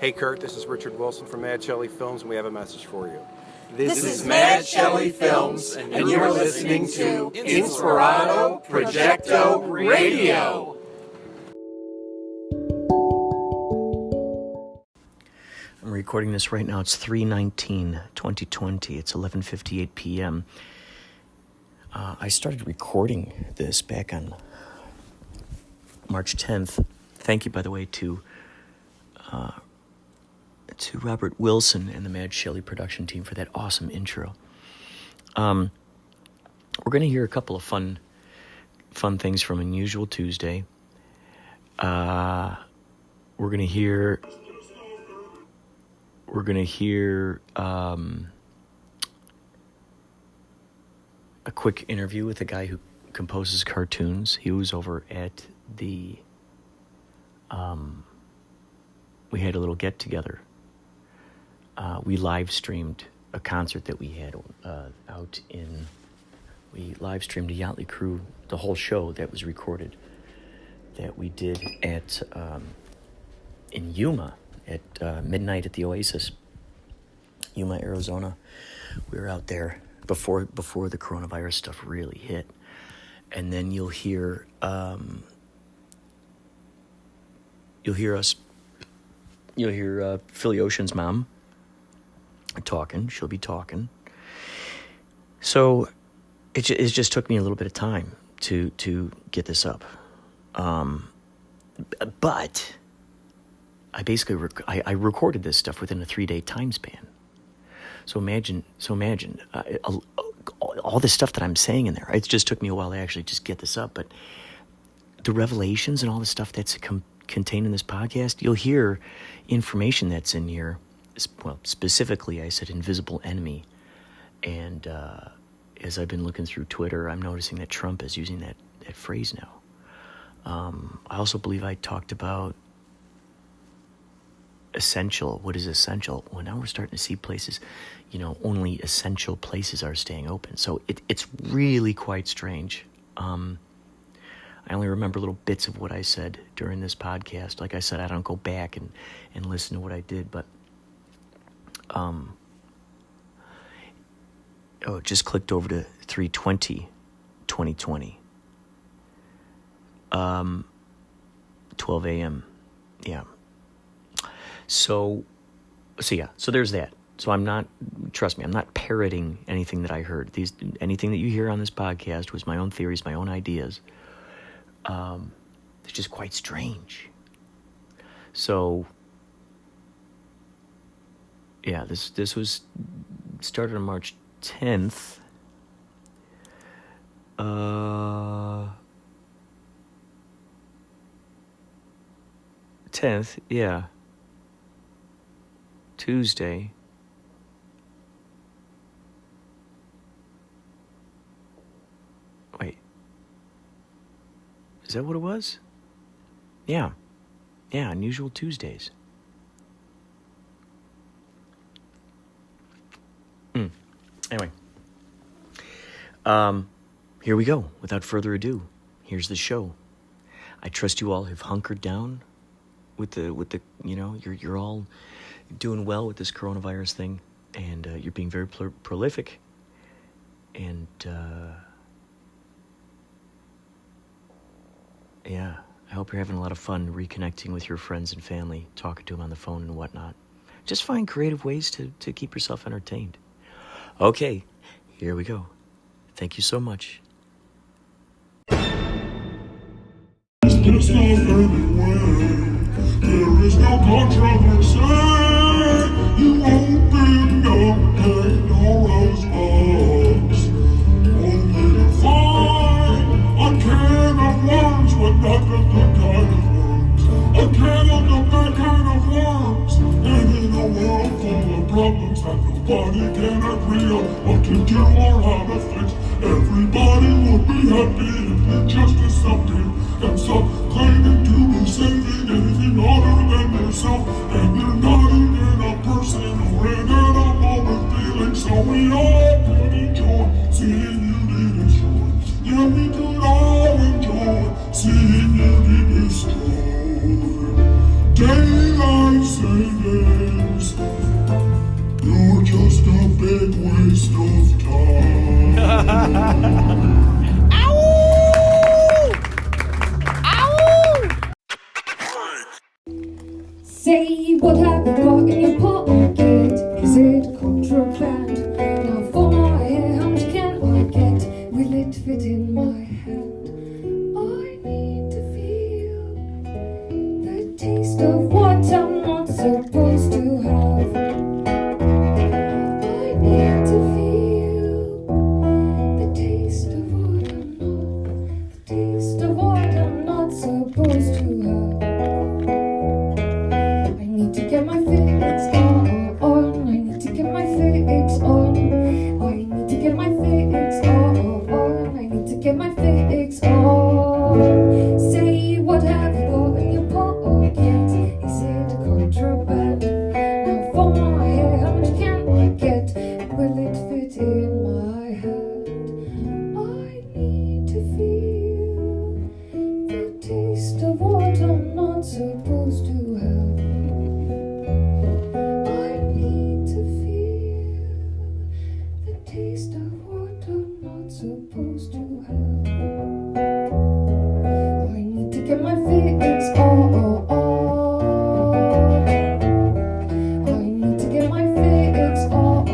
Hey Kurt, this is Richard Wilson from Mad Shelley Films, and we have a message for you. This is Mad Shelley Films, and you're listening to Inspirado Projecto Radio. I'm recording this right now. It's 3/19/2020. It's 11:58 p.m. I started recording this back on March 10th. Thank you, by the way, to Robert Wilson and the Mad Shelley production team for that awesome intro. We're going to hear a couple of fun things from Unusual Tuesday. We're going to hear a quick interview with a guy who composes cartoons. He was over at the we had a little get together. We live streamed a concert that we had we live streamed a Yachtley crew, the whole show that was recorded, that we did at in Yuma at midnight at the Oasis, Yuma, Arizona. We were out there before the coronavirus stuff really hit, and then you'll hear Philly Ocean's mom talking. She'll be talking. So it just took me a little bit of time to get this up. But I basically I recorded this stuff within a 3-day time span. So imagine all the stuff that I'm saying in there. It just took me a while to actually just get this up. But the revelations and all the stuff that's contained in this podcast, you'll hear information that's in here. Well, specifically, I said invisible enemy. And as I've been looking through Twitter, I'm noticing that Trump is using that phrase now. I also believe I talked about essential. What is essential? Well, now we're starting to see places, only essential places are staying open. So it's really quite strange. I only remember little bits of what I said during this podcast. Like I said, I don't go back and listen to what I did, but it just clicked over to 3/20/2020. 12 a.m. Yeah. So there's that. So trust me, I'm not parroting anything that I heard. Anything that you hear on this podcast was my own theories, my own ideas. It's just quite strange. So, yeah, this was started on March 10th. 10th, yeah. Tuesday. Wait. Is that what it was? Yeah. Yeah, Unusual Tuesdays. Anyway. Here we go. Without further ado, here's the show. I trust you all have hunkered down with the you're all doing well with this coronavirus thing, and you're being very prolific, and yeah, I hope you're having a lot of fun reconnecting with your friends and family, talking to them on the phone and whatnot. Just find creative ways to keep yourself entertained. Okay, here we go. Thank you so much. There is no controversy. You open up Pandora's box, only to find a can of worms, but not the good kind of worms. A can of the bad kind of worms. And in a world full of problems that nobody can agree on what to do or how to fix, everybody would be happy if injustice something and stop claiming to be saving anything other than yourself. And you're not even a person or an animal with feelings, so we all can enjoy seeing you be destroyed. Yeah, we could all enjoy seeing you be destroyed. Daylight cravings. You're just a big waste of time. Say, what have you got in your pocket? Is it contraband? Now for my hair, how much can I get? Will it fit in my hand? I need to feel the taste of what I'm not supposed to have. I need to feel the taste of what I'm not supposed to have. I need to get my fix on. I need to get my fix on. I need to get my fix on. I need to get my fix on. Say, what have you got in your pocket? Is it contraband? Now for my hair, how much can I get? Will it fit in my hand? I need to feel the taste of what I'm not supposed to have. I need to feel the taste of what I'm not supposed to have. I need to get my fix on. I need to get my fix on.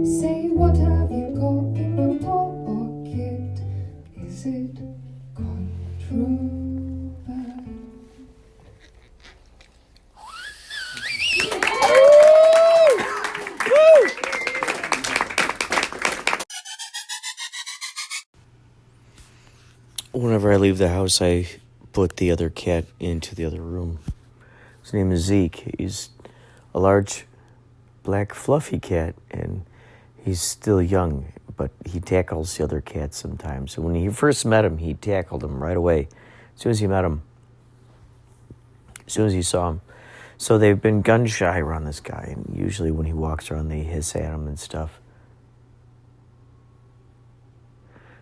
Say, what have you got in your pocket? Is it contraband? Whenever I leave the house, I put the other cat into the other room. His name is Zeke. He's a large, black, fluffy cat, and he's still young, but he tackles the other cats sometimes. So when he first met him, he tackled him right away. As soon as he met him, as soon as he saw him. So they've been gun shy around this guy, and usually when he walks around, they hiss at him and stuff.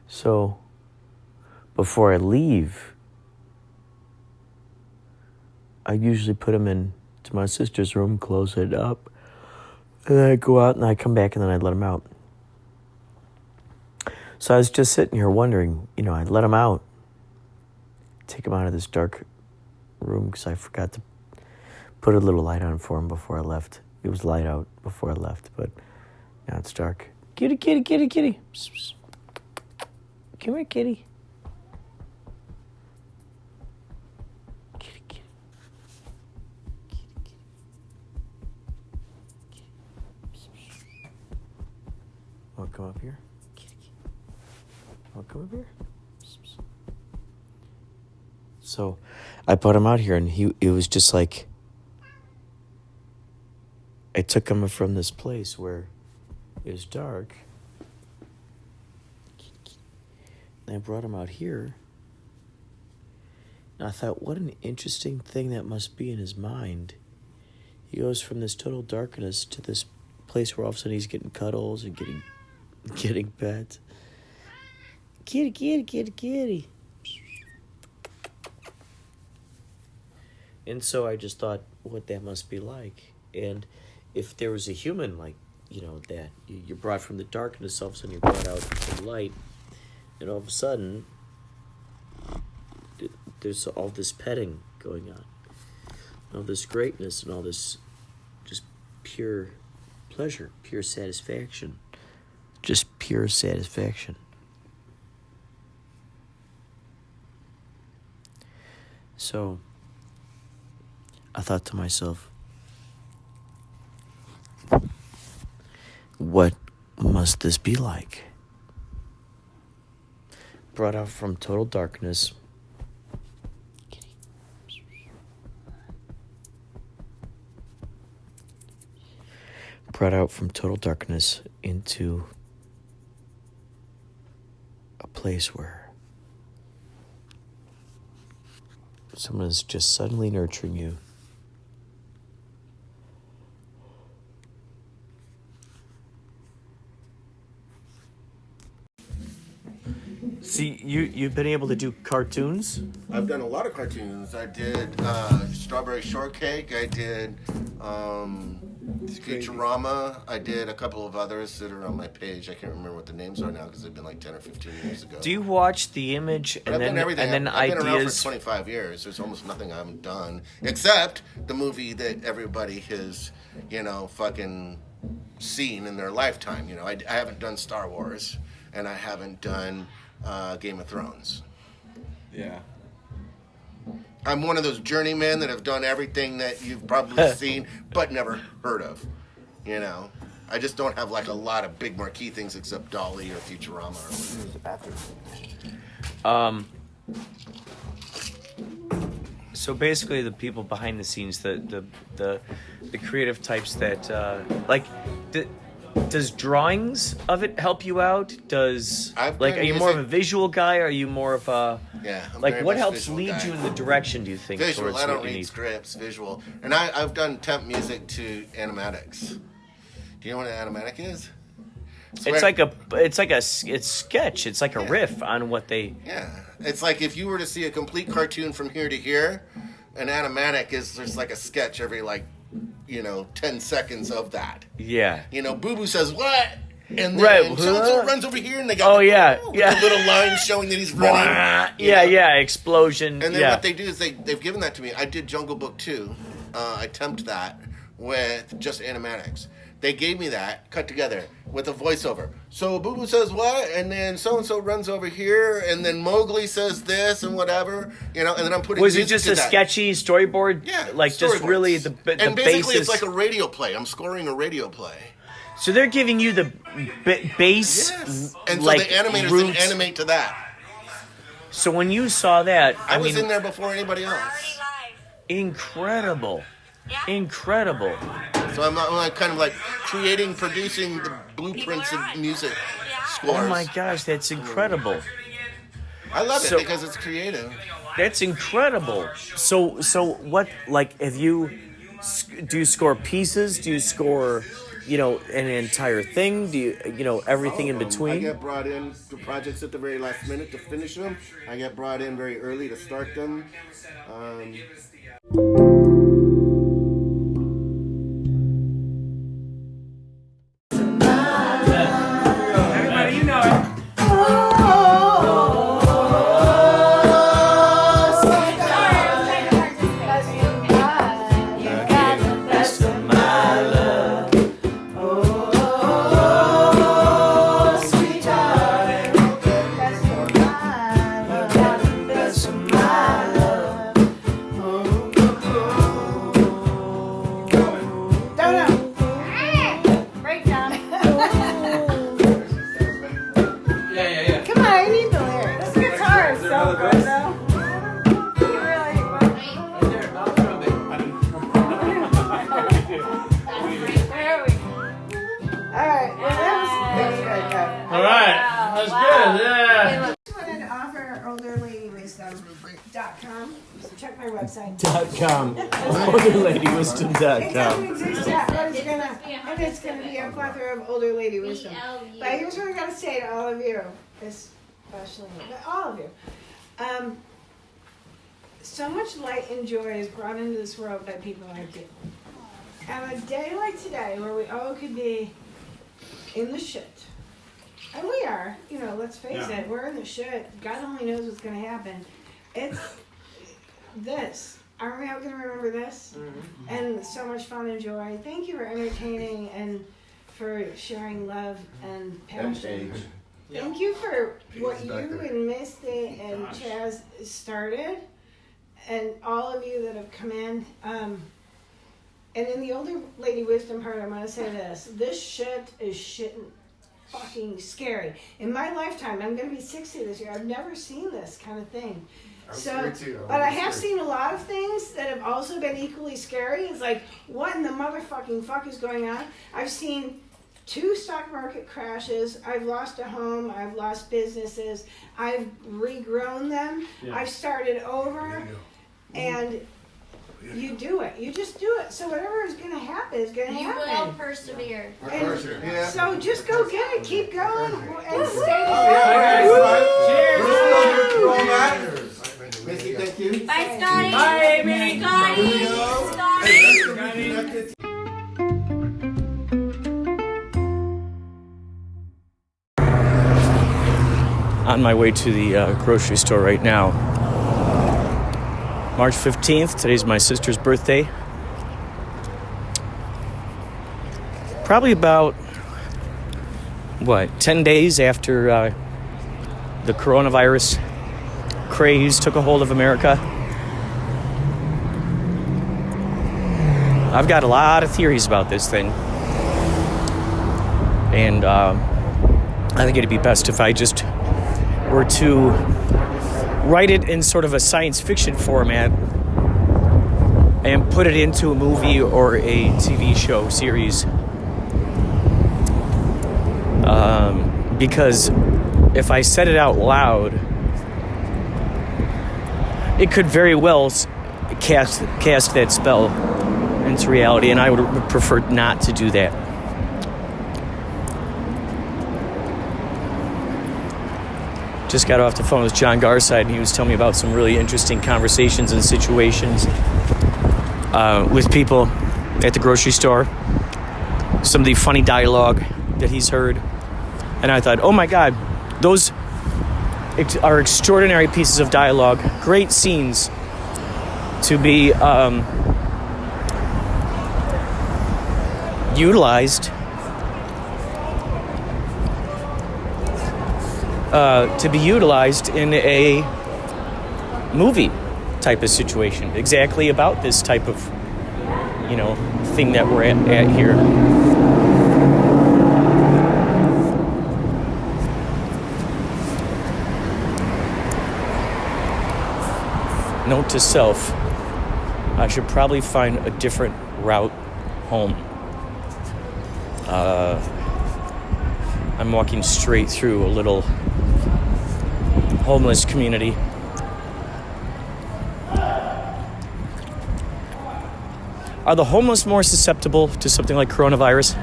So before I leave, I usually put him into my sister's room, close it up, and then I go out and I come back and then I let him out. So I was just sitting here wondering, I'd let him out, take him out of this dark room because I forgot to put a little light on for him before I left. It was light out before I left, but now it's dark. Kitty, kitty, kitty, kitty. Come here, kitty. Kitty, kitty. Kitty, kitty. Kitty. Want to come up here? Kitty, kitty. Want to come up here? So I put him out here, and it was just like I took him from this place where it was dark, and I brought him out here. And I thought, what an interesting thing that must be in his mind. He goes from this total darkness to this place where all of a sudden he's getting cuddles and getting pets. Kitty, kitty, kitty, kitty. And so I just thought what that must be like. And if there was a human like, that you're brought from the darkness, all of a sudden you're brought out to the light, and all of a sudden there's all this petting going on, all this greatness, and all this just pure pleasure, pure satisfaction, just pure satisfaction. So I thought to myself, what must this be like? Brought out from total darkness. Brought out from total darkness into a place where someone is just suddenly nurturing you. See, you've been able to do cartoons? I've done a lot of cartoons. I did Strawberry Shortcake. I did Futurama. I did a couple of others that are on my page. I can't remember what the names are now because they've been like 10 or 15 years ago. Do you watch The Image and I've then done everything. and then I've been around ideas? for 25 years. There's almost nothing I haven't done except the movie that everybody has, fucking seen in their lifetime. I haven't done Star Wars and I haven't done Game of Thrones. Yeah. I'm one of those journeymen that have done everything that you've probably seen but never heard of. I just don't have like a lot of big marquee things except Dolly or Futurama or whatever. So basically, the people behind the scenes, the creative types that does drawings of it help you out? Are you more of a visual guy? Or are you more of a I'm very what much helps visual lead guy. you in the direction? Do you think Visual. towards I don't what you read need? scripts. Visual, and I've done temp music to animatics. Do you know what an animatic is? It's sketch. It's like a riff on what they. Yeah, it's like if you were to see a complete cartoon from here to here, an animatic is just like a sketch every 10 seconds of that. Yeah. Boo Boo says what? And Right. then so-and-so runs over here and they got the little lines showing that he's running. Explosion. And then what they do is they've given that to me. I did Jungle Book 2. I temped that with just animatics. They gave me that cut together with a voiceover. So Boo Boo says what? And then so-and-so runs over here and then Mowgli says this and whatever. And then I'm putting Was it music just to a that. sketchy storyboard? Yeah. Just storyboards. really the and basically basis. it's like a radio play. I'm scoring a radio play. So they're giving you the base, Yes. And like, so the animators roots. then animate to that. So when you saw that, I was in there before anybody else. incredible, incredible. So I'm like kind of like producing the blueprints of music scores. Oh my gosh, that's incredible. I love it So- because it's creative. That's incredible. So what? Do you score pieces? Do you score, an entire thing? Do you, everything in I between? get brought in to projects at the very last minute to finish them. I get brought in very early to start them. Everybody, you know it. Come on, I need the lyrics. This guitar is so good, though. You really There we go. Alright, well that was good, though. All right, that's good. Yeah. I just wanted to offer olderladywisdom.com. Check my website. .com. It Olderladywisdom.com. doesn't exist yet, but it's gonna be a plethora of older lady wisdom. But here's what I gotta say to all of you, especially but all of you. So much light and joy is brought into this world by people like you. And a day like today, where we all could be in the shit, and we are, let's face it, we're in the shit. God only knows what's gonna happen. It's this. Aren't we all going to remember this? Mm-hmm. And so much fun and joy. Thank you for entertaining and for sharing love and passion. Thank you for what you and Misty and Chaz started, and all of you that have come in. And in the older lady wisdom part, I'm going to say this. This shit is shitting fucking scary. In my lifetime, I'm going to be 60 this year. I've never seen this kind of thing. But I have seen a lot of things that have also been equally scary. It's like, what in the motherfucking fuck is going on? I've seen 2 stock market crashes. I've lost a home. I've lost businesses. I've regrown them. I've started over. And you do it. You just do it. So whatever is going to happen is going to happen. You will persevere. And so just go get it. Keep going. And stay Cheers. on my way to the grocery store right now. March 15th, today's my sister's birthday. Probably about, 10 days after the coronavirus craze took a hold of America. I've got a lot of theories about this thing. And I think it'd be best if I just were to write it in sort of a science fiction format and put it into a movie or a TV show series. Because if I said it out loud, it could very well cast that spell into reality, and I would prefer not to do that. Just got off the phone with John Garside, and he was telling me about some really interesting conversations and situations with people at the grocery store. Some of the funny dialogue that he's heard. And I thought, oh my God, those are extraordinary pieces of dialogue, great scenes to be utilized in a movie type of situation, exactly about this type of, thing that we're at here. Note to self, I should probably find a different route home. I'm walking straight through a little homeless community. Are the homeless more susceptible to something like coronavirus?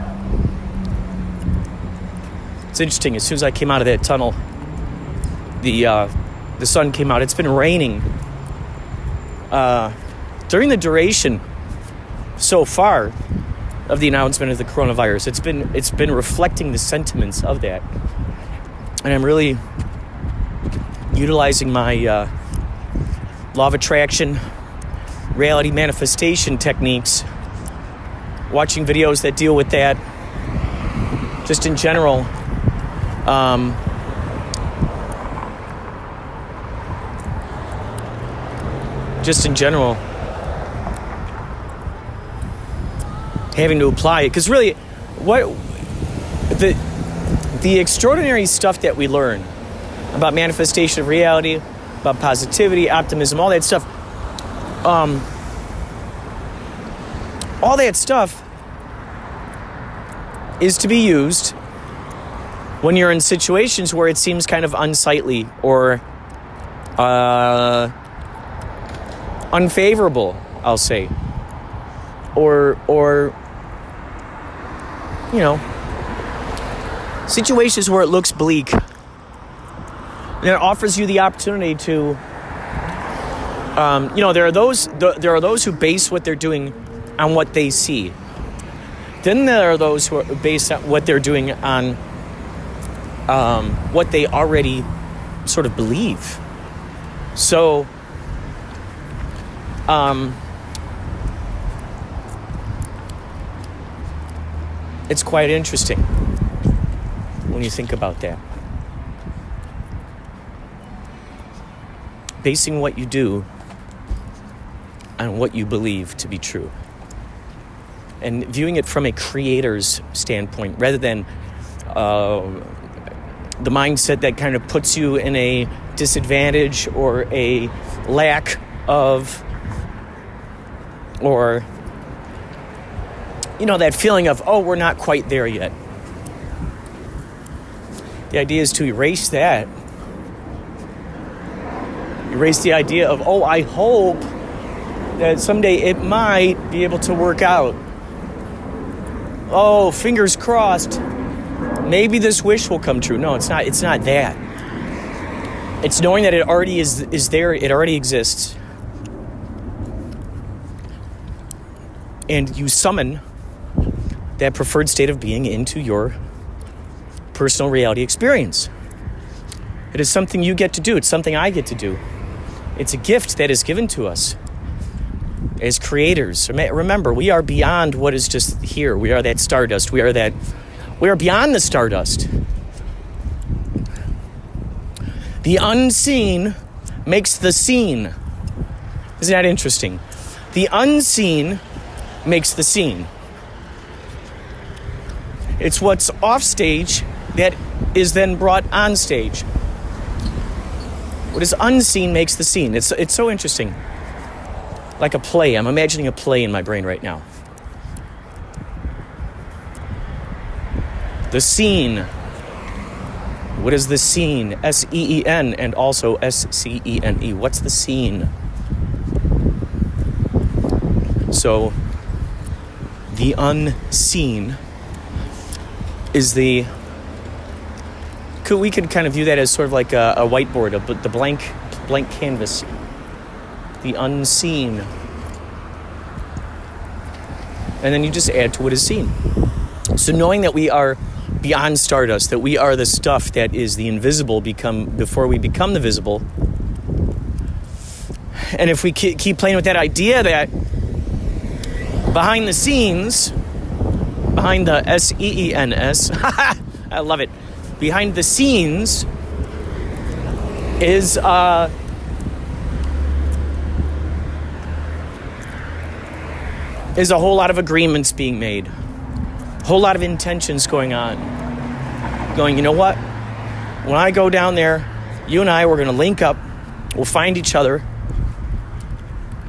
It's interesting. As soon as I came out of that tunnel, the sun came out. It's been raining during the duration so far of the announcement of the coronavirus. It's been reflecting the sentiments of that, and I'm really utilizing my law of attraction, reality manifestation techniques, watching videos that deal with that. Just in general, having to apply it, because really, what the extraordinary stuff that we learn about manifestation of reality, about positivity, optimism, all that stuff, is to be used when you're in situations where it seems kind of unsightly or unfavorable, I'll say, or situations where it looks bleak. And it offers you the opportunity to, there are those who base what they're doing on what they see. Then there are those who are based on what they're doing on what they already sort of believe. So, it's quite interesting when you think about that. Basing what you do on what you believe to be true. And viewing it from a creator's standpoint rather than the mindset that kind of puts you in a disadvantage or a lack of, or that feeling of, oh, we're not quite there yet. The idea is to erase that. Erase the idea of, oh, I hope that someday it might be able to work out. Oh, fingers crossed. Maybe this wish will come true. No, it's not that. It's knowing that it already is there, it already exists. And you summon that preferred state of being into your personal reality experience. It is something you get to do. It's something I get to do. It's a gift that is given to us as creators. Remember, we are beyond what is just here. We are that stardust. We are beyond the stardust. The unseen makes the seen. Isn't that interesting? The unseen makes the scene. It's what's off stage that is then brought on stage. What is unseen makes the scene. It's so interesting. Like a play. I'm imagining a play in my brain right now. The scene. What is the scene? S-E-E-N and also S-C-E-N-E. What's the scene? So, the unseen is we could kind of view that as sort of like a whiteboard, the blank canvas. The unseen. And then you just add to what is seen. So knowing that we are beyond stardust, that we are the stuff that is the invisible before we become the visible. And if we keep playing with that idea that behind the scenes, behind the S-E-E-N-S, I love it. Behind the scenes is a whole lot of agreements being made, a whole lot of intentions going on. Going, you know what? When I go down there, you and I, we're going to link up. We'll find each other.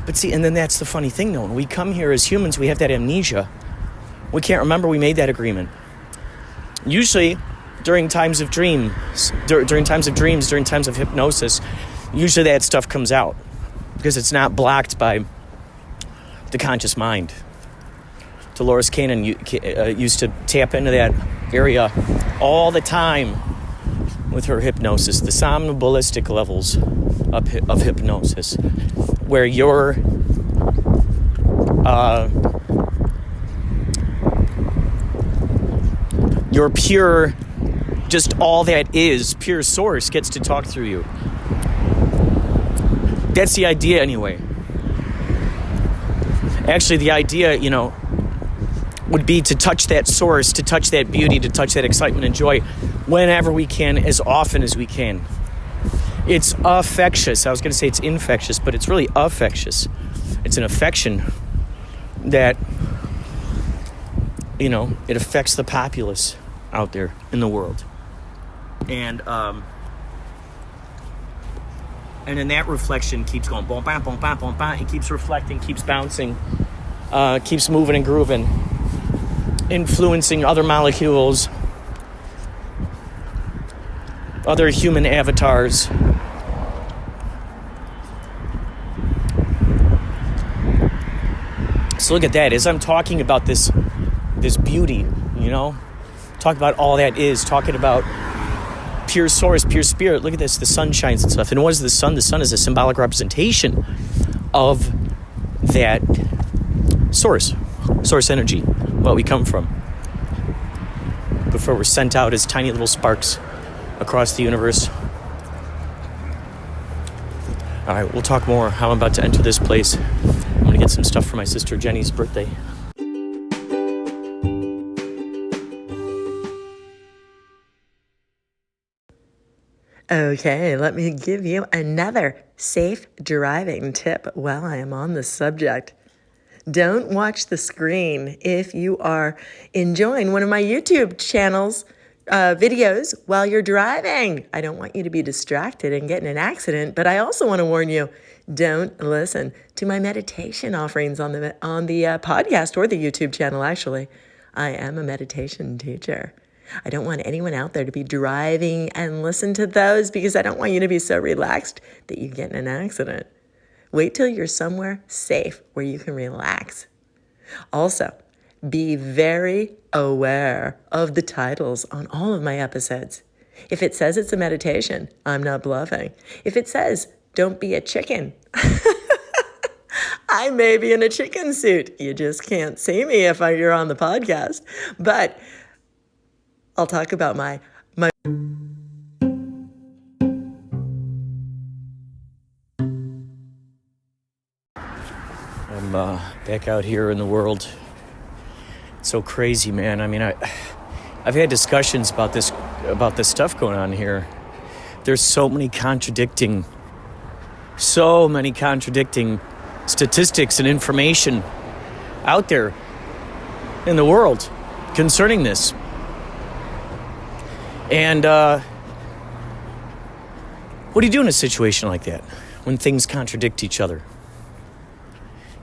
But see, and then that's the funny thing, though. When we come here as humans, we have that amnesia. We can't remember we made that agreement. Usually, during times of dreams, during times of hypnosis, usually that stuff comes out because it's not blocked by the conscious mind. Dolores Cannon used to tap into that area all the time with her hypnosis, the somnambulistic levels of hypnosis, where your pure, just all that is, pure source gets to talk through you. That's the idea anyway. Actually, the idea, would be to touch that source, to touch that beauty, to touch that excitement and joy whenever we can, as often as we can. It's affectious. I was going to say it's infectious, but it's really affectious. It's an affection that, it affects the populace out there in the world. And then that reflection keeps going, boom, bam, boom, bam, boom, bam. It keeps reflecting, keeps bouncing, keeps moving and grooving, influencing other molecules, other human avatars. So look at that. As I'm talking about this beauty, talk about all that is, talking about pure source, pure spirit. Look at this, the sun shines and stuff. And what is the sun? The sun is a symbolic representation of that source energy, what we come from, before we're sent out as tiny little sparks across the universe. All right, we'll talk more how I'm about to enter this place. I'm going to get some stuff for my sister Jenny's birthday. Okay, let me give you another safe driving tip while I am on the subject. Don't watch the screen if you are enjoying one of my YouTube channels videos while you're driving. I don't want you to be distracted and get in an accident, but I also want to warn you, don't listen to my meditation offerings on the podcast or the YouTube channel, actually. I am a meditation teacher. I don't want anyone out there to be driving and listen to those because I don't want you to be so relaxed that you get in an accident. Wait till you're somewhere safe where you can relax. Also, be very aware of the titles on all of my episodes. If it says it's a meditation, I'm not bluffing. If it says, don't be a chicken, I may be in a chicken suit. You just can't see me if you're on the podcast. But I'll talk about my back out here in the world. It's so crazy, man. I mean, I've had discussions about this stuff going on here. There's so many contradicting statistics and information out there in the world concerning this. And what do you do in a situation like that when things contradict each other?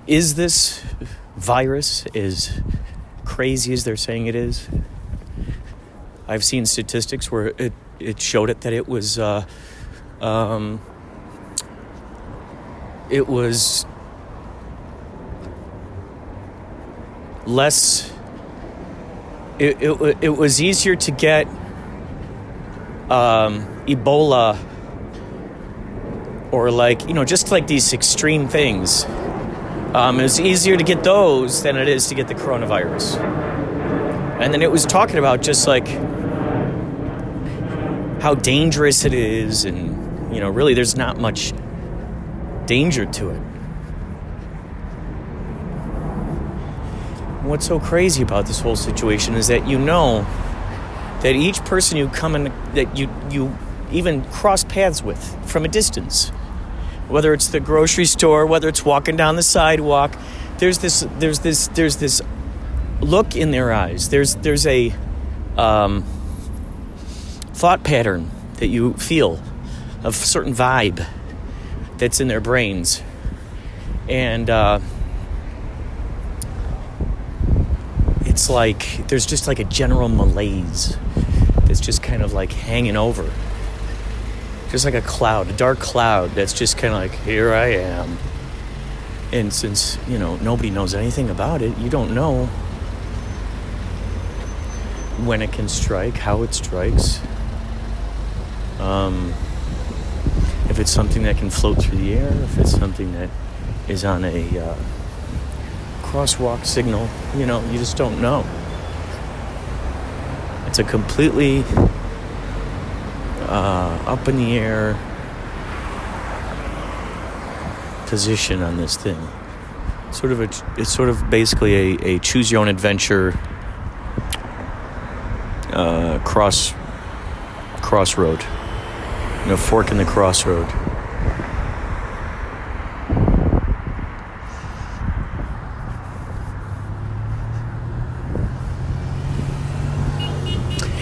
Is this virus as crazy as they're saying it is? I've seen statistics where it showed it that it was less. It was easier to get Ebola or just like these extreme things. It was easier to get those than it is to get the coronavirus. And then it was talking about just like how dangerous it is, and really there's not much danger to it. What's so crazy about this whole situation is that that each person you come in, that you even cross paths with from a distance, whether it's the grocery store, whether it's walking down the sidewalk, there's this look in their eyes. There's a thought pattern that you feel, a certain vibe that's in their brains, and it's like there's just like a general malaise that's just kind of like hanging over. Just like a cloud, a dark cloud that's just kind of like, here I am. And since, nobody knows anything about it, you don't know when it can strike, how it strikes. If it's something that can float through the air, if it's something that is on a crosswalk signal, you just don't know. It's a completely up in the air position on this thing. It's sort of basically a choose your own adventure crossroad, fork in the crossroad.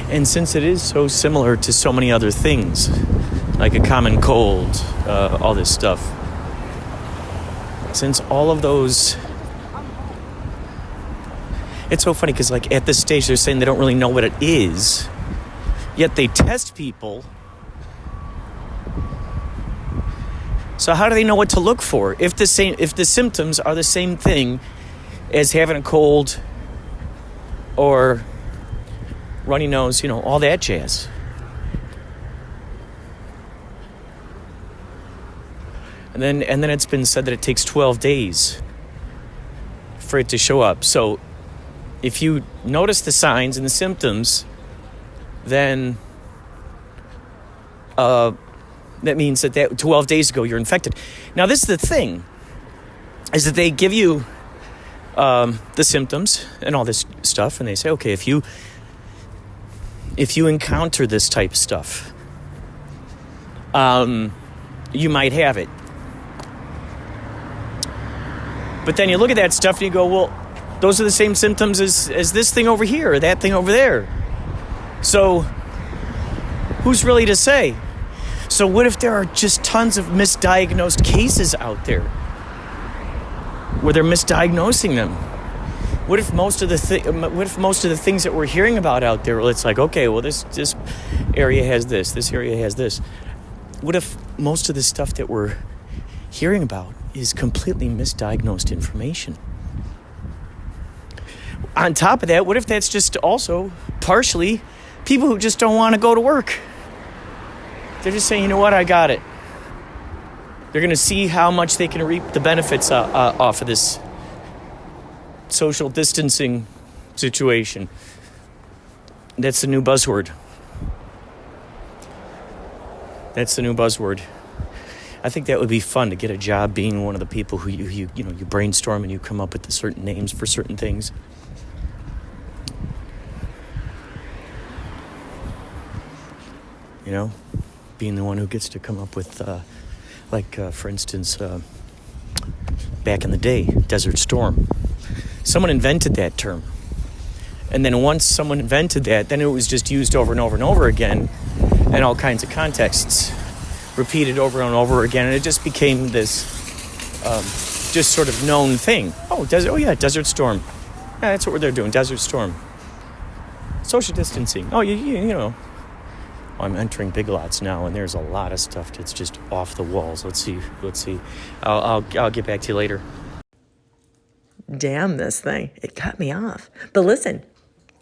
And since it is so similar to so many other things, like a common cold, all this stuff, since all of those, it's so funny because at this stage they're saying they don't really know what it is, yet they test people. So how do they know what to look for if the symptoms are the same thing as having a cold or runny nose, all that jazz? And then it's been said that it takes 12 days for it to show up. So if you notice the signs and the symptoms, then that means that 12 days ago you're infected. Now this is the thing, is that they give you the symptoms and all this stuff, and they say, okay, if you encounter this type of stuff, you might have it. But then you look at that stuff and you go, well, those are the same symptoms as this thing over here or that thing over there. So who's really to say? So what if there are just tons of misdiagnosed cases out there where they're misdiagnosing them? What if most of the things that we're hearing about out there, well, it's like, okay, well, this area has this area has this. What if most of the stuff that we're hearing about is completely misdiagnosed information? On top of that, what if that's just also partially people who just don't want to go to work? They're just saying, you know what, I got it. They're going to see how much they can reap the benefits off of this social distancing situation. That's the new buzzword. I think that would be fun to get a job being one of the people who you brainstorm and you come up with the certain names for certain things. You know, being the one who gets to come up with, for instance, back in the day, Desert Storm. Someone invented that term. And then once someone invented that, then it was just used over and over and over again in all kinds of contexts. Repeated over and over again, and it just became this just sort of known thing. Desert Storm. Yeah, that's what they're doing, Desert Storm. Social distancing. You know. I'm entering Big Lots now, and there's a lot of stuff that's just off the walls. Let's see. I'll get back to you later. Damn, this thing. It cut me off. But listen,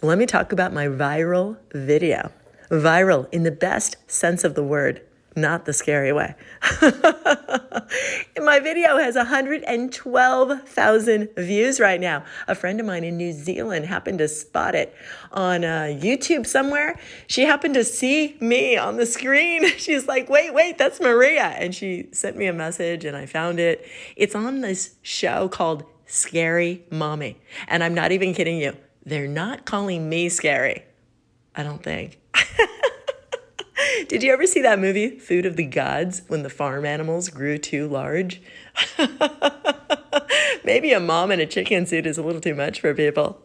let me talk about my viral video. Viral in the best sense of the word. Not the scary way. My video has 112,000 views right now. A friend of mine in New Zealand happened to spot it on YouTube somewhere. She happened to see me on the screen. She's like, wait, that's Maria. And she sent me a message and I found it. It's on this show called Scary Mommy. And I'm not even kidding you. They're not calling me scary. I don't think. Did you ever see that movie, Food of the Gods, when the farm animals grew too large? Maybe a mom in a chicken suit is a little too much for people.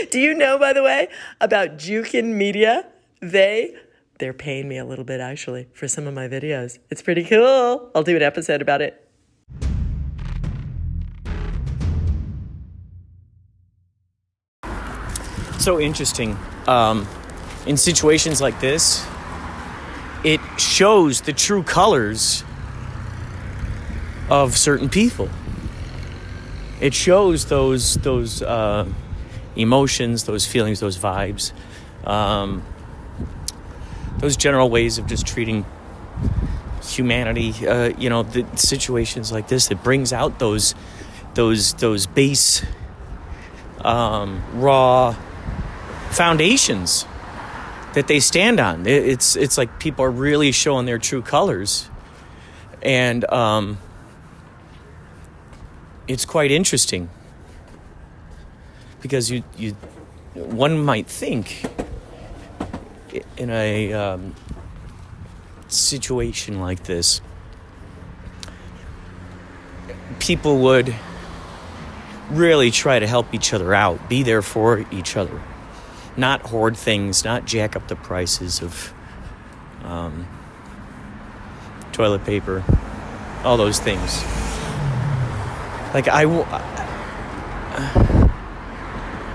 Do you know, by the way, about Jukin Media? They're paying me a little bit, actually, for some of my videos. It's pretty cool. I'll do an episode about it. So interesting. In situations like this, it shows the true colors of certain people. It shows those emotions, those feelings, those vibes, those general ways of just treating humanity. The situations like this that brings out those base, raw foundations that they stand on. It's like people are really showing their true colors, and it's quite interesting because one might think in a situation like this, people would really try to help each other out, be there for each other. Not hoard things, not jack up the prices of toilet paper, all those things. Like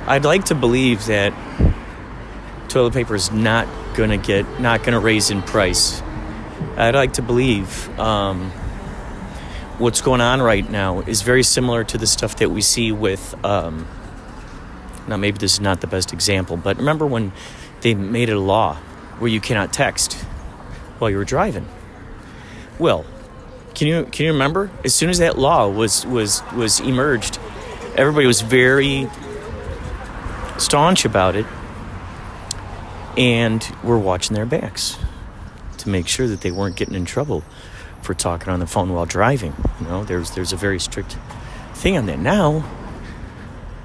I'd like to believe that toilet paper is not gonna raise in price. I'd like to believe what's going on right now is very similar to the stuff that we see with. Now, maybe this is not the best example, but remember when they made it a law where you cannot text while you were driving? Well, can you remember? As soon as that law was emerged, everybody was very staunch about it, and were watching their backs to make sure that they weren't getting in trouble for talking on the phone while driving. There's a very strict thing on that. Now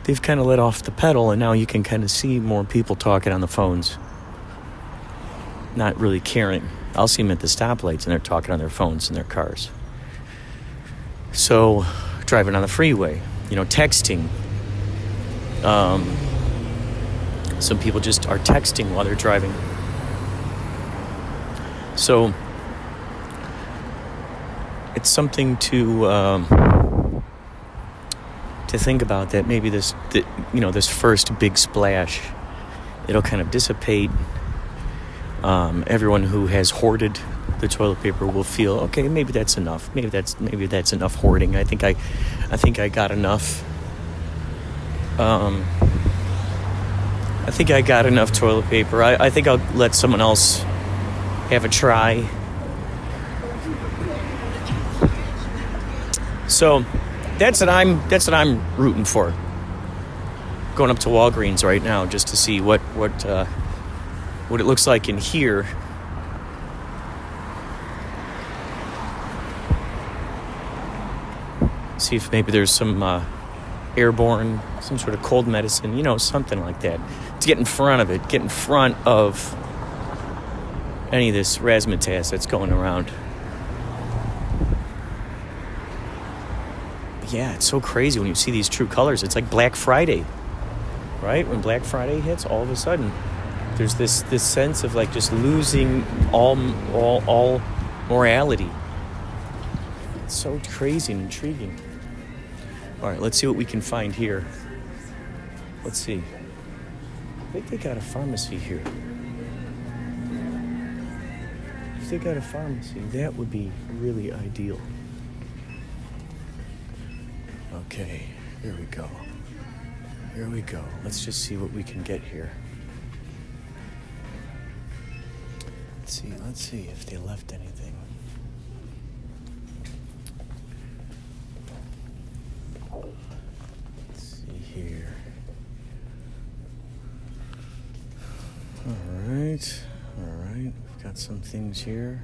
they've kind of let off the pedal, and now you can kind of see more people talking on the phones, not really caring. I'll see them at the stoplights, and they're talking on their phones in their cars. So, driving on the freeway, texting. Some people just are texting while they're driving. So, it's something to think about, that maybe this first big splash, it'll kind of dissipate. Everyone who has hoarded the toilet paper will feel, okay, maybe that's enough. Maybe that's enough hoarding. I think I got enough. I think I got enough toilet paper. I think I'll let someone else have a try. So that's what I'm rooting for. Going up to Walgreens right now just to see what it looks like in here. see if maybe there's some airborne, some sort of cold medicine, something like that. To get in front of it, get in front of any of this razzmatazz that's going around. But yeah, it's so crazy when you see these true colors. It's like Black Friday, right? When Black Friday hits, all of a sudden, there's this sense of like just losing all morality. It's so crazy and intriguing. All right, let's see what we can find here. Let's see. I think they got a pharmacy here. If they got a pharmacy, that would be really ideal. Okay, here we go. Here we go. Let's just see what we can get here. Let's see if they left anything. Let's see here. All right. We've got some things here.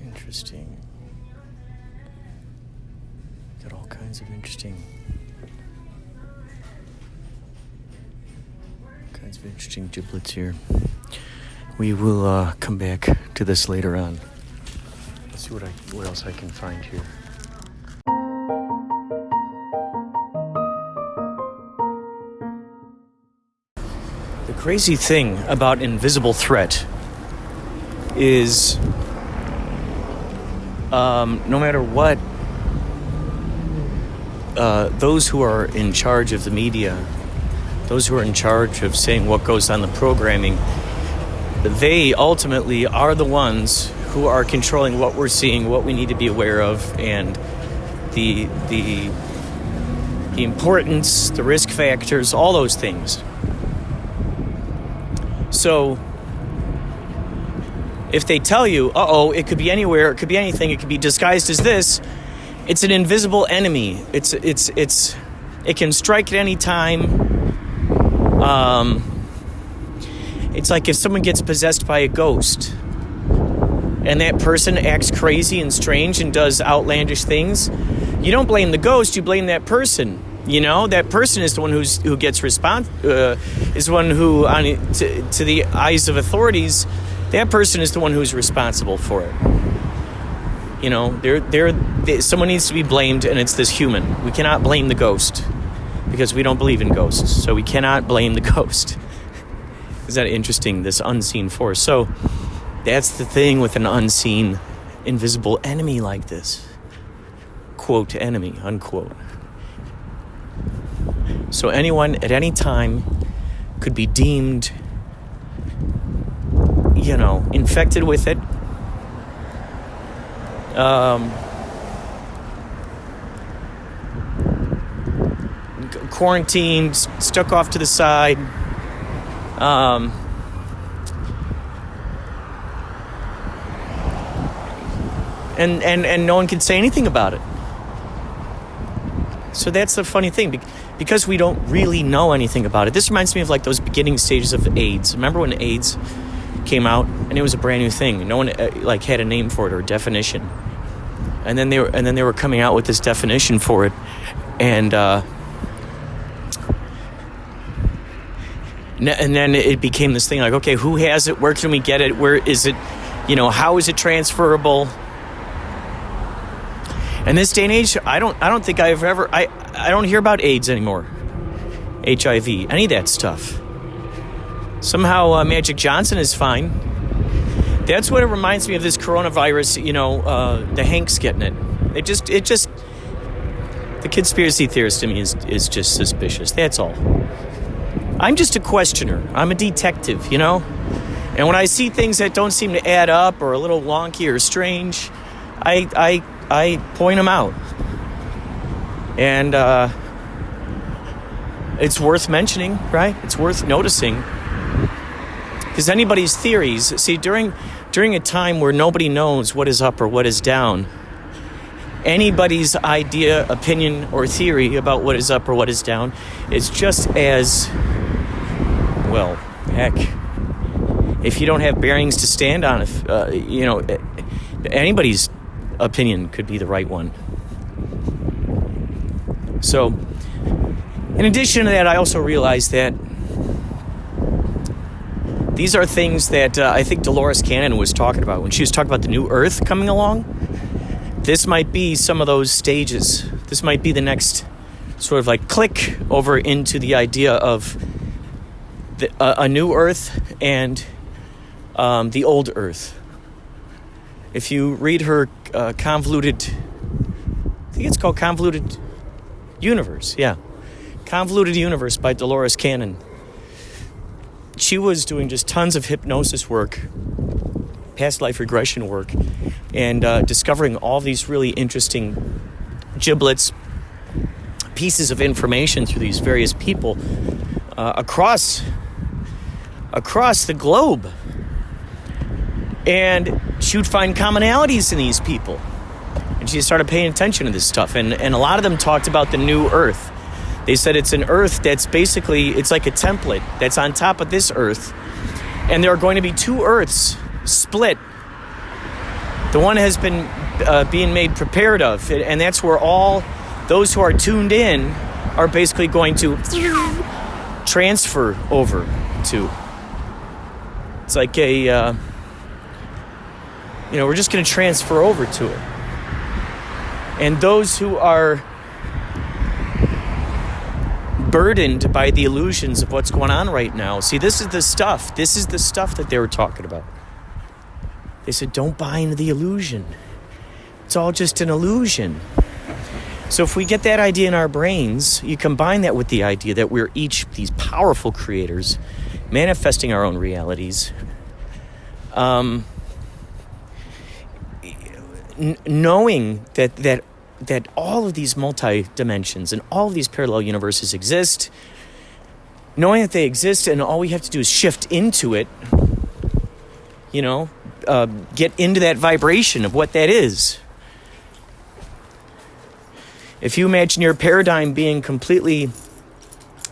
Interesting. Got all kinds of interesting giblets here. We will come back to this later on. Let's see what else I can find here. The crazy thing about Invisible Threat is no matter what those who are in charge of the media, those who are in charge of saying what goes on the programming, they ultimately are the ones who are controlling what we're seeing, what we need to be aware of, and the importance, the risk factors, all those things. So if they tell you, it could be anywhere, it could be anything, it could be disguised as this, it's an invisible enemy. It can strike at any time. It's like if someone gets possessed by a ghost and that person acts crazy and strange and does outlandish things, you don't blame the ghost, you blame that person. That person is the one who gets is the one who, to the eyes of authorities, that person is the one who's responsible for it. Someone needs to be blamed, and it's this human. We cannot blame the ghost because we don't believe in ghosts, so we cannot blame the ghost. Is that interesting? This unseen force. So that's the thing with an unseen, invisible enemy like this. Quote, enemy, unquote. So anyone at any time could be deemed, infected with it. Quarantined, stuck off to the side. And no one can say anything about it. So that's the funny thing, because we don't really know anything about it. This reminds me of like those beginning stages of AIDS. Remember when AIDS came out and it was a brand new thing? No one had a name for it or a definition. And then they were coming out with this definition for it, and then it became this thing like, okay, who has it? Where can we get it? Where is it? How is it transferable? In this day and age, I don't think I've ever I don't hear about AIDS anymore. HIV, any of that stuff. Somehow Magic Johnson is fine. That's what it reminds me of, this coronavirus, the Hanks getting it. It just the conspiracy theorist in me is just suspicious. That's all. I'm just a questioner. I'm a detective, And when I see things that don't seem to add up or a little wonky or strange, I point them out. And it's worth mentioning, right? It's worth noticing. Because anybody's theories, see, during a time where nobody knows what is up or what is down, anybody's idea, opinion, or theory about what is up or what is down is just as, well, heck, if you don't have bearings to stand on, anybody's opinion could be the right one. So, in addition to that, I also realized that these are things that I think Dolores Cannon was talking about when she was talking about the new Earth coming along. This might be some of those stages. This might be the next sort of like click over into the idea of a new Earth and the old Earth. If you read her convoluted, I think it's called Convoluted Universe, yeah. Convoluted Universe by Dolores Cannon. She was doing just tons of hypnosis work, past life regression work, and discovering all these really interesting giblets, pieces of information through these various people across the globe. And she would find commonalities in these people. And she started paying attention to this stuff. And a lot of them talked about the new Earth. They said it's an Earth that's basically, it's like a template that's on top of this Earth. And there are going to be two Earths split. The one has been being made prepared of. And that's where all those who are tuned in are basically going to transfer over to. It's like we're just going to transfer over to it. And those who are burdened by the illusions of what's going on right now. See, this is the stuff that they were talking about. They said, don't buy into the illusion. It's all just an illusion. So if we get that idea in our brains, you combine that with the idea that we're each these powerful creators, manifesting our own realities, knowing that all of these multi-dimensions and all of these parallel universes exist, knowing that they exist and all we have to do is shift into it, get into that vibration of what that is. If you imagine your paradigm being completely...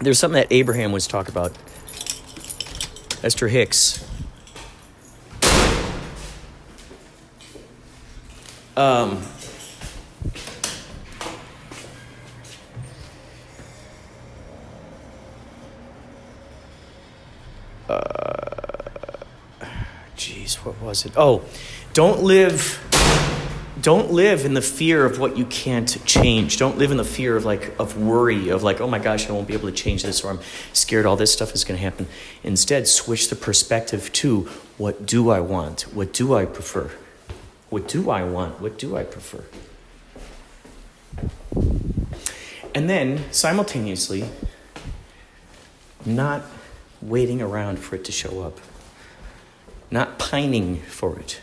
There's something that Abraham was talking about. Esther Hicks. What was it? Oh, don't live in the fear of what you can't change. Don't live in the fear of worry of oh my gosh, I won't be able to change this, or I'm scared all this stuff is going to happen. Instead, switch the perspective to, what do I want? What do I prefer? What do I want? What do I prefer? And then simultaneously, not waiting around for it to show up. Not pining for it.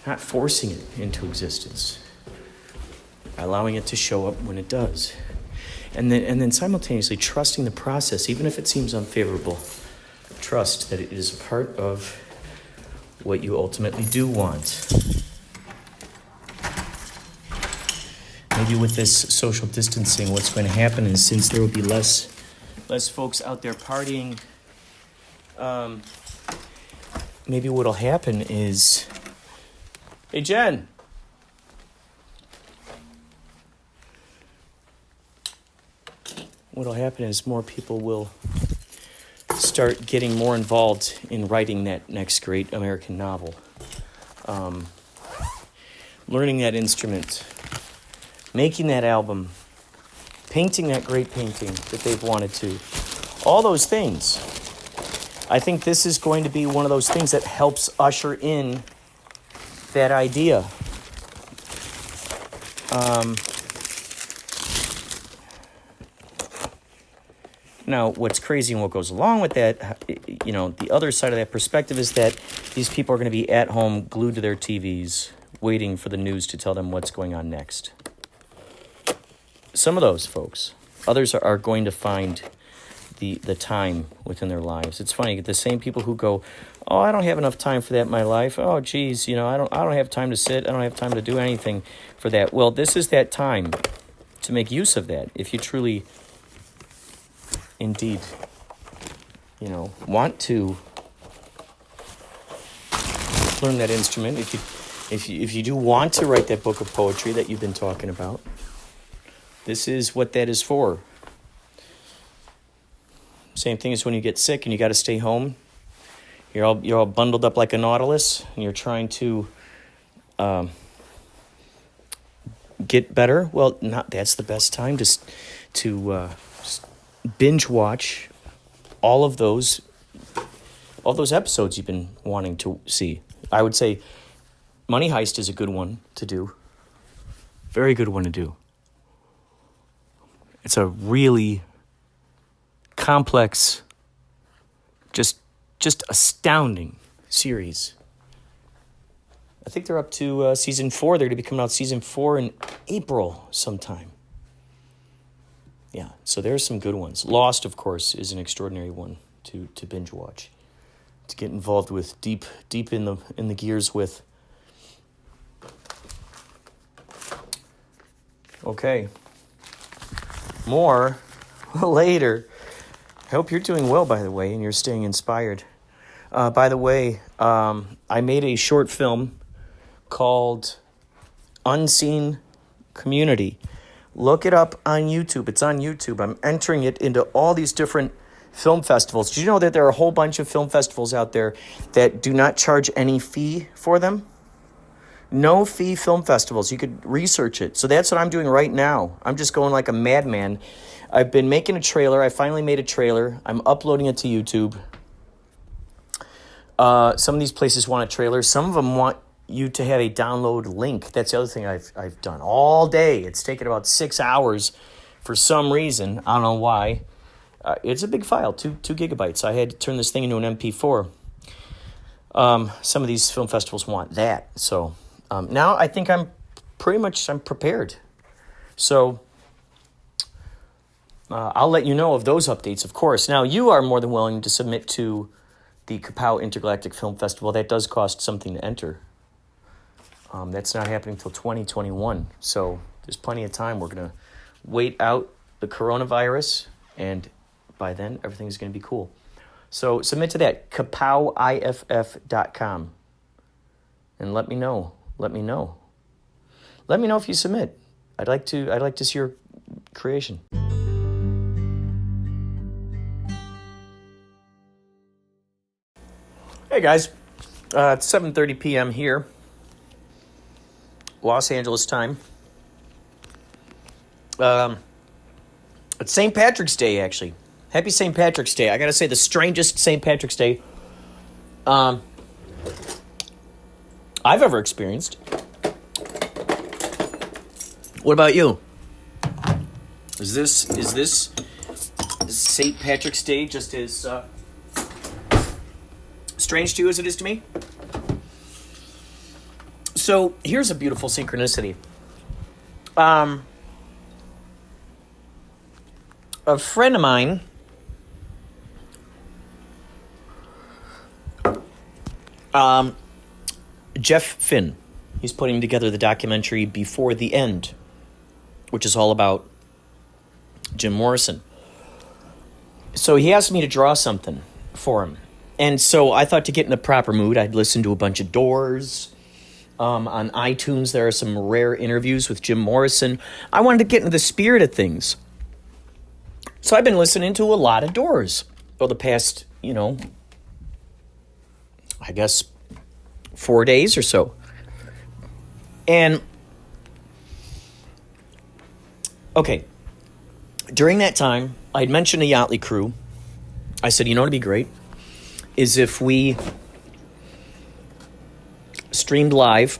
Not forcing it into existence. Allowing it to show up when it does. And then simultaneously trusting the process, even if it seems unfavorable. Trust that it is a part of what you ultimately do want. Maybe with this social distancing, what's going to happen is, since there will be less folks out there partying, maybe what'll happen is... Hey, Jen. What'll happen is more people will start getting more involved in writing that next great American novel. Learning that instrument. Making that album. Painting that great painting that they've wanted to. All those things. I think this is going to be one of those things that helps usher in that idea. Now, what's crazy and what goes along with that, the other side of that perspective is that these people are going to be at home, glued to their TVs, waiting for the news to tell them what's going on next. Some of those folks. Others are going to find the time within their lives. It's funny, the same people who go, oh, I don't have enough time for that in my life. Oh, geez, I don't have time to sit. I don't have time to do anything for that. Well, this is that time to make use of that. If you truly, indeed, want to learn that instrument, if if you do want to write that book of poetry that you've been talking about, this is what that is for. Same thing as when you get sick and you got to stay home. You're all bundled up like a nautilus, and you're trying to get better. Well, that's the best time to binge watch all those episodes you've been wanting to see. I would say Money Heist is a good one to do. Very good one to do. It's a really complex, just astounding series. I think they're up to season 4. They're going to be coming out season 4 in April sometime. Yeah, so there's some good ones. Lost, of course, is an extraordinary one to binge watch. To get involved with deep in the gears with. Okay. More later. I hope you're doing well, by the way, and you're staying inspired. By the way, I made a short film called Unseen Community. Look it up on YouTube. It's on YouTube. I'm entering it into all these different film festivals. Did you know that there are a whole bunch of film festivals out there that do not charge any fee for them? No fee film festivals. You could research it. So that's what I'm doing right now. I'm just going like a madman. I've been making a trailer. I finally made a trailer. I'm uploading it to YouTube. Some of these places want a trailer. Some of them want you to have a download link. That's the other thing I've done all day. It's taken about 6 hours for some reason. I don't know why. It's a big file, 2 gigabytes. I had to turn this thing into an MP4. Some of these film festivals want that. So now I think I'm prepared. So I'll let you know of those updates, of course. Now, you are more than willing to submit to the Kapow Intergalactic Film Festival. That does cost something to enter. That's not happening until 2021. So there's plenty of time. We're going to wait out the coronavirus, and by then, everything's going to be cool. So submit to that, kapowiff.com. And let me know. Let me know if you submit. I'd like to see your creation. Hey guys, it's 7:30 p.m. here, Los Angeles time. It's St. Patrick's Day, actually. Happy St. Patrick's Day. I gotta say, the strangest St. Patrick's Day I've ever experienced. What about you? Is this St. Patrick's Day just as strange to you as it is to me? So here's a beautiful synchronicity. A friend of mine Jeff Finn, he's putting together the documentary Before the End, which is all about Jim Morrison. So he asked me to draw something for him. And so I thought, to get in the proper mood, I'd listen to a bunch of Doors. On iTunes, there are some rare interviews with Jim Morrison. I wanted to get into the spirit of things. So I've been listening to a lot of Doors over the past, I guess 4 days or so. And, okay, during that time, I'd mentioned a Yachtley crew. I said, what'd be great is if we streamed live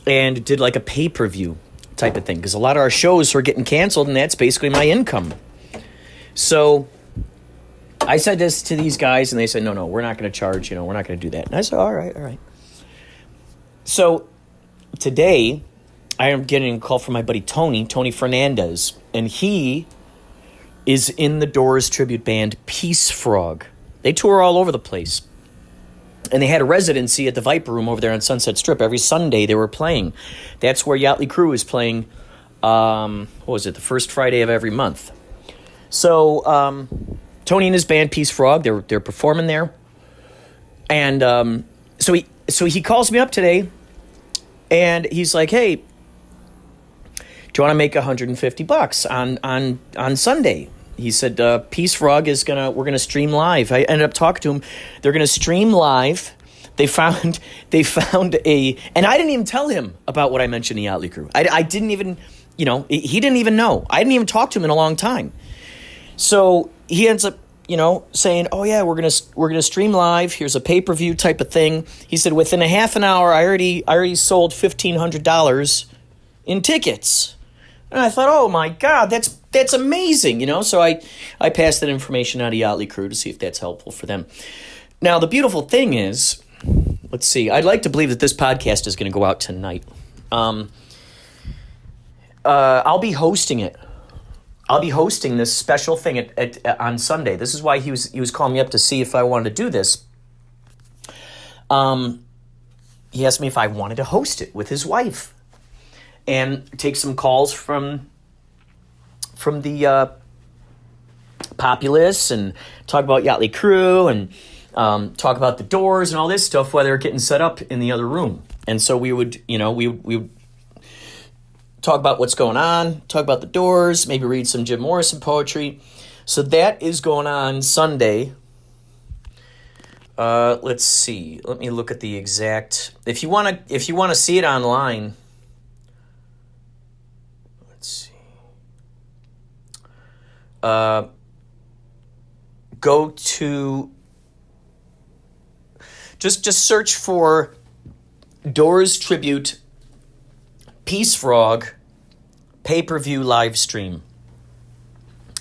and did like a pay-per-view type of thing, because a lot of our shows are getting canceled, and that's basically my income. So I said this to these guys, and they said, no, we're not going to charge, we're not going to do that. And I said, all right. So today I am getting a call from my buddy Tony Fernandez, and he is in the Doors tribute band Peace Frog. They tour all over the place. And they had a residency at the Viper Room over there on Sunset Strip. Every Sunday they were playing. That's where Yachtley Crew is playing, the first Friday of every month. So Tony and his band Peace Frog, they're performing there. And so so he calls me up today, and he's like, "Hey, do you want to make $150 on Sunday?" He said, "Peace Frog we're gonna stream live." I ended up talking to him. They're gonna stream live. They found and I didn't even tell him about what I mentioned the Yachtley crew. I didn't even, he didn't even know. I didn't even talk to him in a long time. So he ends up, saying, "Oh yeah, we're gonna stream live. Here's a pay-per-view type of thing." He said, "Within a half an hour, I already sold $1,500 in tickets." And I thought, "Oh my God, that's amazing," So I passed that information out to Yachtley crew to see if that's helpful for them. Now the beautiful thing is, let's see. I'd like to believe that this podcast is going to go out tonight. I'll be hosting it. I'll be hosting this special thing on Sunday. This is why he was calling me up to see if I wanted to do this. He asked me if I wanted to host it with his wife and take some calls from the populace and talk about Yachtley crew and talk about the doors and all this stuff while they're getting set up in the other room. And so we would talk about what's going on, talk about the doors, maybe read some Jim Morrison poetry. So that is going on Sunday. Let's see. Let me look at the exact. If you want to see it online, let's see. Go to. Just search for Doors Tribute Peace Frog pay-per-view live stream.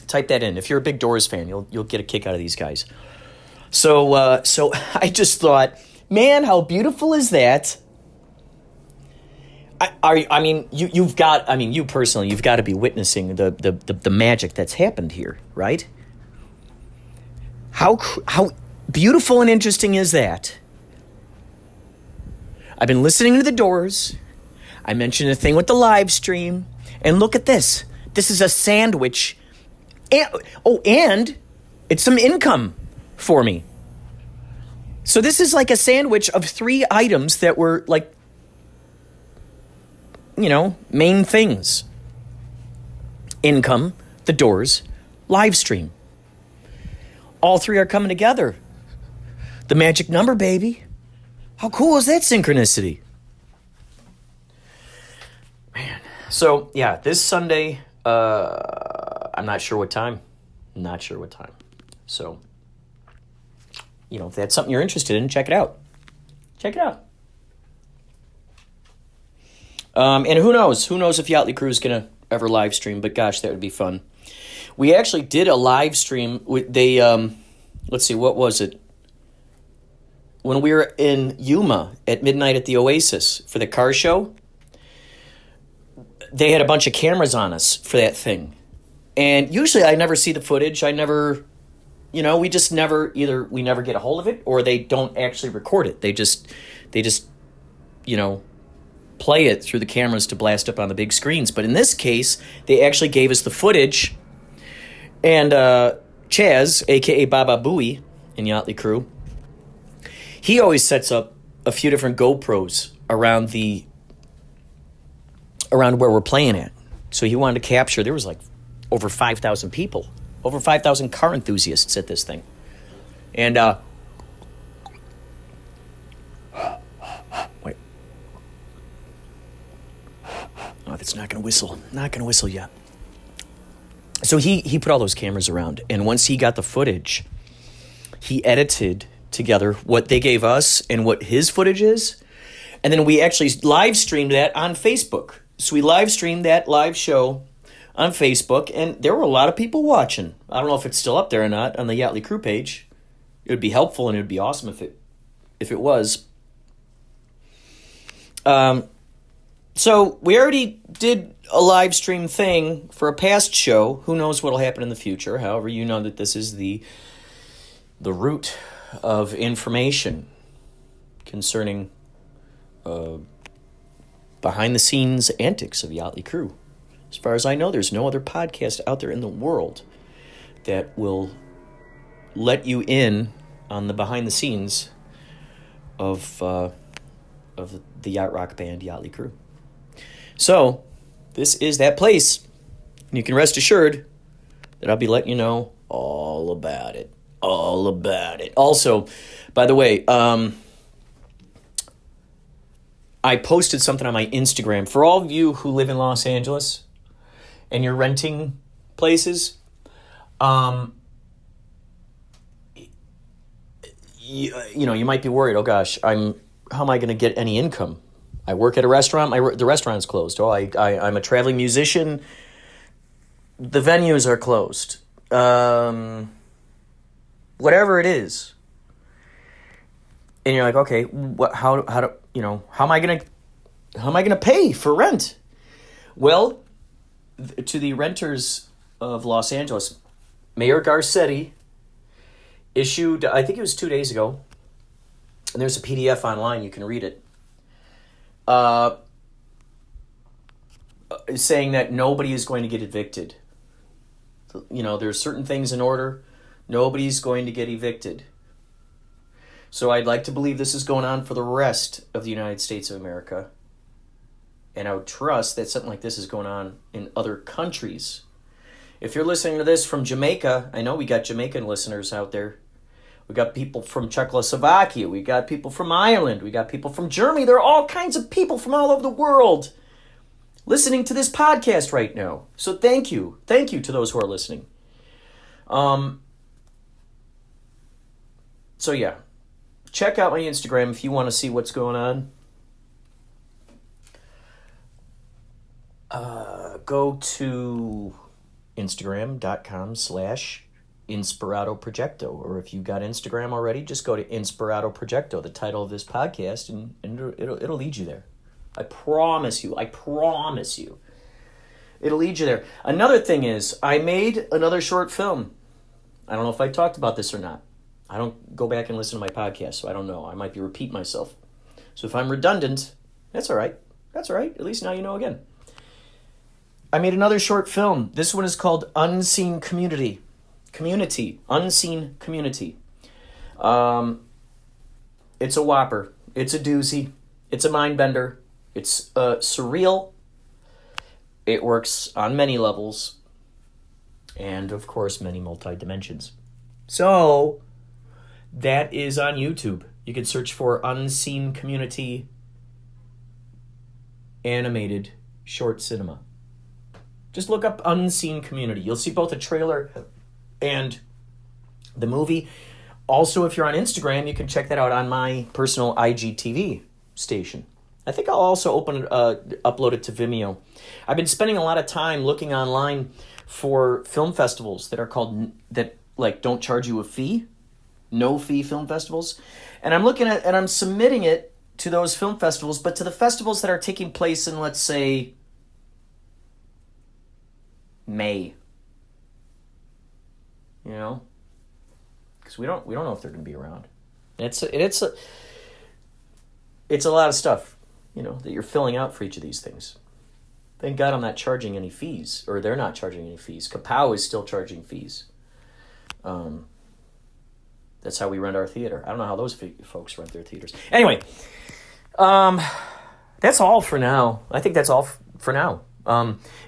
Type that in. If you're a big Doors fan, you'll get a kick out of these guys. So I just thought, man, how beautiful is that? You personally, you've got to be witnessing the magic that's happened here, right? How beautiful and interesting is that? I've been listening to the Doors. I mentioned the thing with the live stream. And look at this. This is a sandwich. And it's some income for me. So this is like a sandwich of 3 items that were like, main things. Income, the Doors, live stream. All 3 are coming together. The magic number, baby. How cool is that synchronicity? Man. So, yeah, this Sunday, I'm not sure what time. So, if that's something you're interested in, check it out. And who knows? Who knows if Yachtley Crew is going to ever live stream, but gosh, that would be fun. We actually did a live stream. Let's see, what was it? When we were in Yuma at midnight at the Oasis for the car show, they had a bunch of cameras on us for that thing. And usually I never see the footage. I never, we never get a hold of it, or they don't actually record it. They just play it through the cameras to blast up on the big screens. But in this case, they actually gave us the footage. And Chaz, a.k.a. Baba Booey in Yachtley Crew, he always sets up a few different GoPros around where we're playing at. So he wanted to capture, there was like over 5,000 people, over 5,000 car enthusiasts at this thing. And, wait. Oh, that's not going to whistle. Not going to whistle yet. So he put all those cameras around, and once he got the footage, he edited together what they gave us and what his footage is, and then we actually live streamed that on Facebook. So we live streamed that live show on Facebook, and there were a lot of people watching. I don't know if it's still up there or not on the Yachtley Crew page. It would be helpful and it would be awesome if it was. So we already did a live stream thing for a past show. Who knows what'll happen in the future? However, you know that this is the root of information concerning behind-the-scenes antics of Yachtley Crew. As far as I know, there's no other podcast out there in the world that will let you in on the behind-the-scenes of of the yacht rock band Yachtley crew. So, this is that place. And you can rest assured that I'll be letting you know all about it. All about it. Also, by the way, I posted something on my Instagram. For all of you who live in Los Angeles and you're renting places, you might be worried, oh gosh, how am I going to get any income? I work at a restaurant, the restaurant's closed. Oh, I'm a traveling musician, the venues are closed. Whatever it is. And you're like, okay, how am I going to pay for rent? Well, to the renters of Los Angeles, Mayor Garcetti issued, I think it was 2 days ago, and there's a PDF online, you can read it, saying that nobody is going to get evicted. There's certain things in order. Nobody's going to get evicted. So I'd like to believe this is going on for the rest of the United States of America. And I would trust that something like this is going on in other countries. If you're listening to this from Jamaica, I know we got Jamaican listeners out there. We got people from Czechoslovakia. We got people from Ireland. We got people from Germany. There are all kinds of people from all over the world listening to this podcast right now. So thank you. Thank you to those who are listening. So yeah, check out my Instagram if you want to see what's going on. Go to Instagram.com/Inspirado Projecto. Or if you got Instagram already, just go to Inspirado Projecto, the title of this podcast, and it'll lead you there. I promise you. It'll lead you there. Another thing is, I made another short film. I don't know if I talked about this or not. I don't go back and listen to my podcast, so I don't know. I might be repeating myself. So if I'm redundant, that's all right. That's all right. At least now you know again. I made another short film. This one is called Unseen Community. Unseen Community. It's a whopper. It's a doozy. It's a mind bender. It's surreal. It works on many levels. And, of course, many multi-dimensions. So, that is on YouTube. You can search for Unseen Community Animated Short Cinema. Just look up Unseen Community. You'll see both a trailer and the movie. Also, if you're on Instagram, you can check that out on my personal IGTV station. I think I'll also upload it to Vimeo. I've been spending a lot of time looking online for film festivals that don't charge you a fee, no fee film festivals. And I'm looking at, and I'm submitting it to those film festivals, but to the festivals that are taking place in, let's say, May. Because we don't know if they're going to be around. It's a lot of stuff, that you're filling out for each of these things. Thank God I'm not charging any fees, or they're not charging any fees. Kapow is still charging fees. That's how we rent our theater. I don't know how those folks rent their theaters. Anyway, that's all for now. I think that's all for now.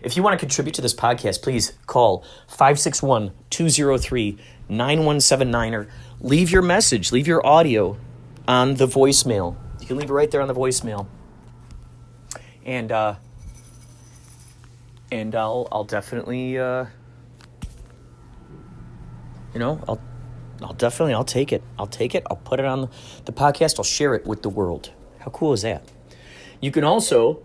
If you want to contribute to this podcast, please call 561-203-9179 or leave your message, leave your audio on the voicemail. You can leave it right there on the voicemail. And I'll definitely, I'll take it. I'll put it on the podcast. I'll share it with the world. How cool is that? You can also,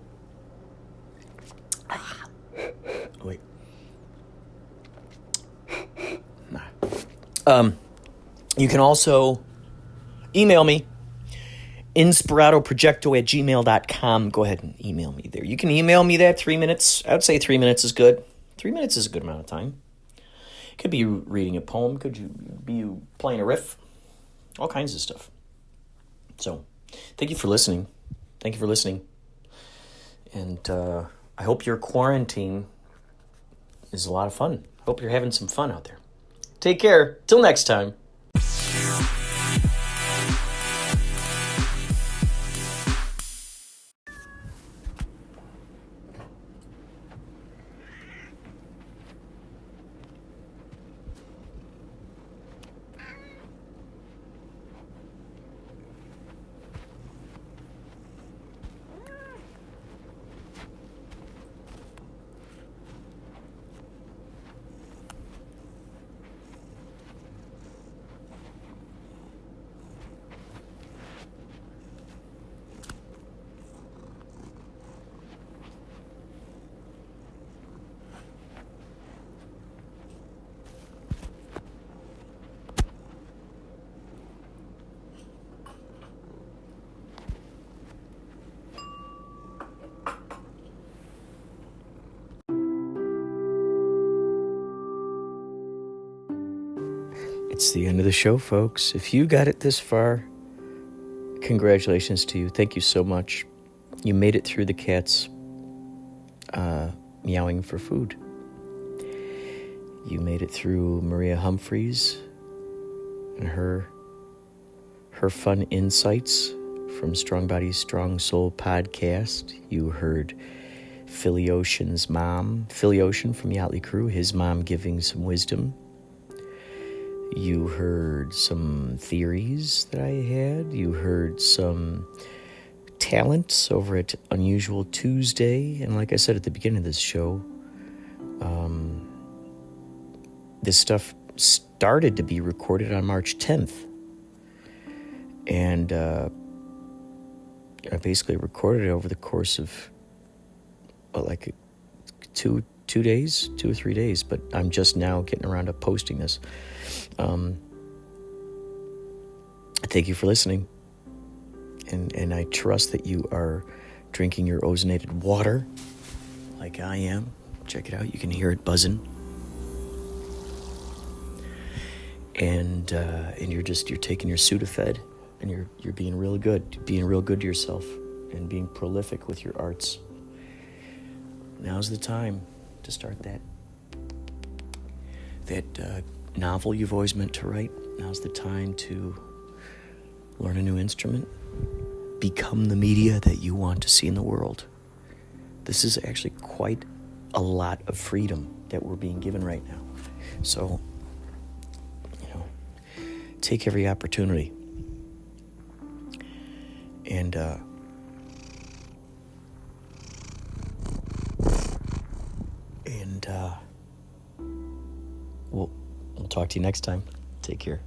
you can also email me, inspiradoprojecto@gmail.com. Go ahead and email me there. You can email me that 3 minutes. I would say 3 minutes is good. 3 minutes is a good amount of time. It could be you reading a poem. Could be you playing a riff. All kinds of stuff. So, thank you for listening. And I hope your quarantine is a lot of fun. Hope you're having some fun out there. Take care. Till next time. It's the end of the show, folks. If you got it this far, congratulations to you. Thank you so much. You made it through the cats meowing for food. You made it through Maria Humphreys and her fun insights from Strong Body, Strong Soul podcast. You heard Philly Ocean's mom, Philly Ocean from Yachtley Crew, his mom giving some wisdom. You heard some theories that I had. You heard some talents over at Unusual Tuesday. And like I said at the beginning of this show, this stuff started to be recorded on March 10th. And I basically recorded it over the course of, like 2 days, 2 or 3 days. But I'm just now getting around to posting this. Thank you for listening. And I trust that you are drinking your ozonated water like I am. Check it out. You can hear it buzzing. And you're taking your Sudafed, and you're being real good, to yourself, and being prolific with your arts. Now's the time to start that novel you've always meant to write. Now's the time to learn a new instrument, become the media that you want to see in the world. This is actually quite a lot of freedom that we're being given right now. So, take every opportunity. And we'll talk to you next time. Take care.